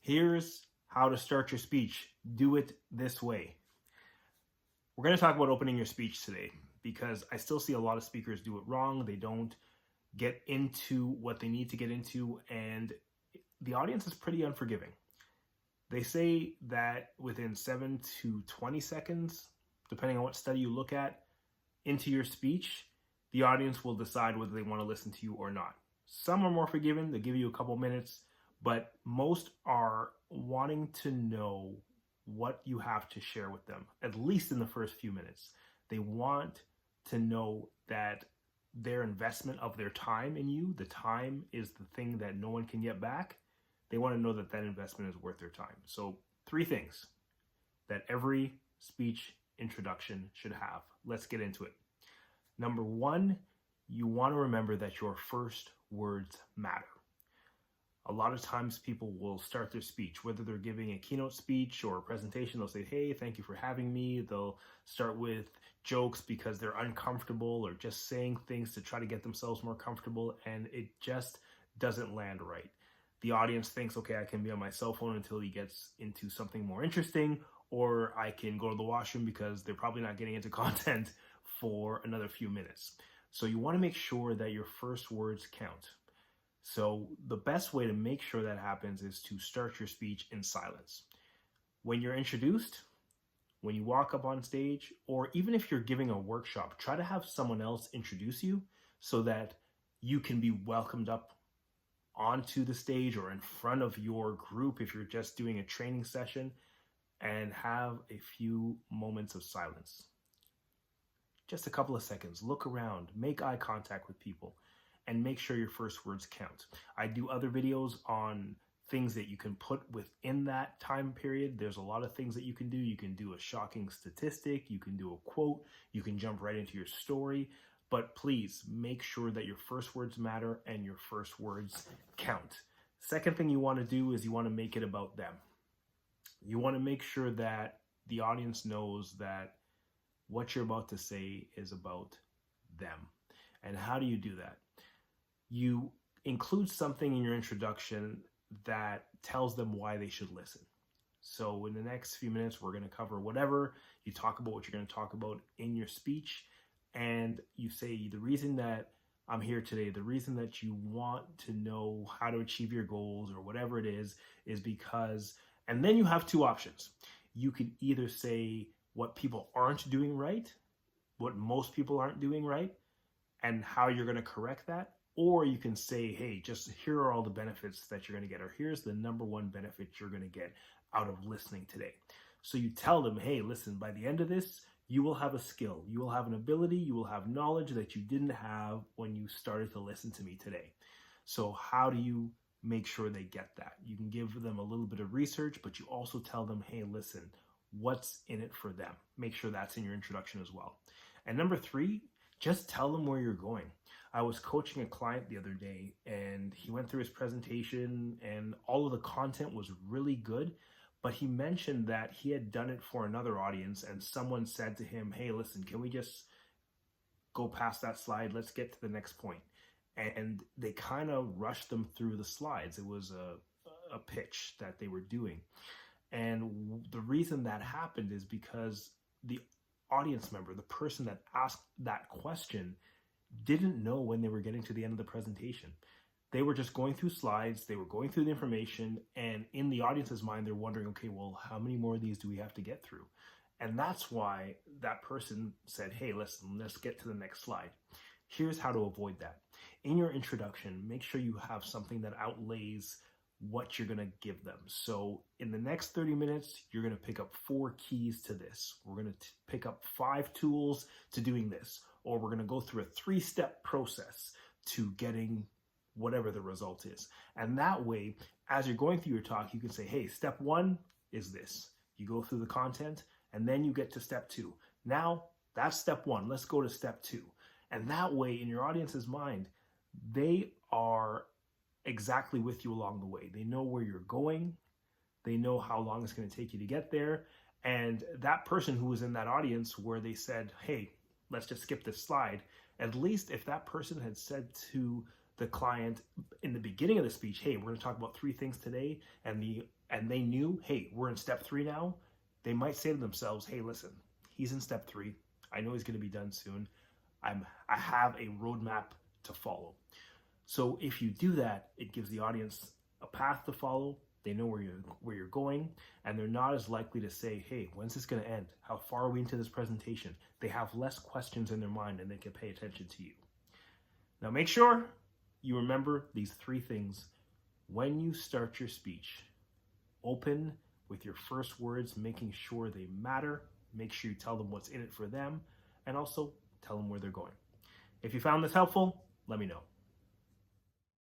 Here's how to start your speech. Do it this way. We're going to talk about opening your speech today because I still see a lot of speakers do it wrong. They don't get into what they need to get into, and the audience is pretty unforgiving. They say that within 7 to 20 seconds, depending on what study you look at, into your speech, the audience will decide whether they want to listen to you or not. Some are more forgiving. They give you a couple minutes, but most are wanting to know what you have to share with them, at least in the first few minutes. They want to know that their investment of their time in you, the time is the thing that no one can get back. They want to know that that investment is worth their time. So 3 things that every speech introduction should have. Let's get into it. Number 1, you want to remember that your first words matter. A lot of times people will start their speech, whether they're giving a keynote speech or a presentation, they'll say, hey, thank you for having me. They'll start with jokes because they're uncomfortable or just saying things to try to get themselves more comfortable, and it just doesn't land right. The audience thinks, okay, I can be on my cell phone until he gets into something more interesting, or I can go to the washroom because they're probably not getting into content for another few minutes. So you want to make sure that your first words count. So the best way to make sure that happens is to start your speech in silence. When you're introduced, when you walk up on stage, or even if you're giving a workshop, try to have someone else introduce you so that you can be welcomed up onto the stage or in front of your group if you're just doing a training session, and have a few moments of silence. Just a couple of seconds. Look around, make eye contact with people, and make sure your first words count. I do other videos on things that you can put within that time period. There's a lot of things that you can do. You can do a shocking statistic, you can do a quote, you can jump right into your story, but please make sure that your first words matter and your first words count. Second thing you want to do is you want to make it about them. You want to make sure that the audience knows that what you're about to say is about them. And how do you do that? You include something in your introduction that tells them why they should listen. So in the next few minutes, we're going to cover whatever. You talk about what you're going to talk about in your speech, and you say the reason that I'm here today, the reason that you want to know how to achieve your goals or whatever it is because, and then you have 2 options. You could either say what people aren't doing right, what most people aren't doing right, and how you're going to correct that. Or you can say, hey, just here are all the benefits that you're going to get, or here's the number 1 benefit you're going to get out of listening today. So you tell them, hey, listen, by the end of this, you will have a skill, you will have an ability, you will have knowledge that you didn't have when you started to listen to me today. So how do you make sure they get that? You can give them a little bit of research, but you also tell them, hey, listen, what's in it for them? Make sure that's in your introduction as well. And number 3, just tell them where you're going. I was coaching a client the other day, and he went through his presentation and all of the content was really good, but he mentioned that he had done it for another audience, and someone said to him, hey, listen, can we just go past that slide? Let's get to the next point. And they kind of rushed them through the slides. It was a pitch that they were doing. And the reason that happened is because the audience member, the person that asked that question, didn't know when they were getting to the end of the presentation. They were just going through slides, they were going through the information, and in the audience's mind, they're wondering, okay, well, how many more of these do we have to get through? And that's why that person said, hey, listen, let's get to the next slide. Here's how to avoid that. In your introduction, make sure you have something that outlays what you're going to give them. So in the next 30 minutes, you're going to pick up 4 keys to this. We're going to pick up 5 tools to doing this, or we're going to go through a 3-step process to getting whatever the result is. And that way, as you're going through your talk, you can say, hey, step 1 is this. You go through the content, and then you get to step 2. Now, that's step 1. Let's go to step 2. And that way, in your audience's mind, they are exactly with you along the way. They know where you're going. They know how long it's going to take you to get there. And that person who was in that audience where they said, hey, let's just skip this slide, at least if that person had said to the client in the beginning of the speech, hey, we're going to talk about 3 things today, and they knew, hey, we're in step 3 now, they might say to themselves, hey, listen, he's in step 3. I know he's going to be done soon. I have a roadmap to follow. So if you do that, it gives the audience a path to follow. They know where you're going, and they're not as likely to say, hey, when's this going to end? How far are we into this presentation? They have less questions in their mind, and they can pay attention to you. Now make sure you remember these 3 things when you start your speech. Open with your first words, making sure they matter. Make sure you tell them what's in it for them, and also tell them where they're going. If you found this helpful, let me know.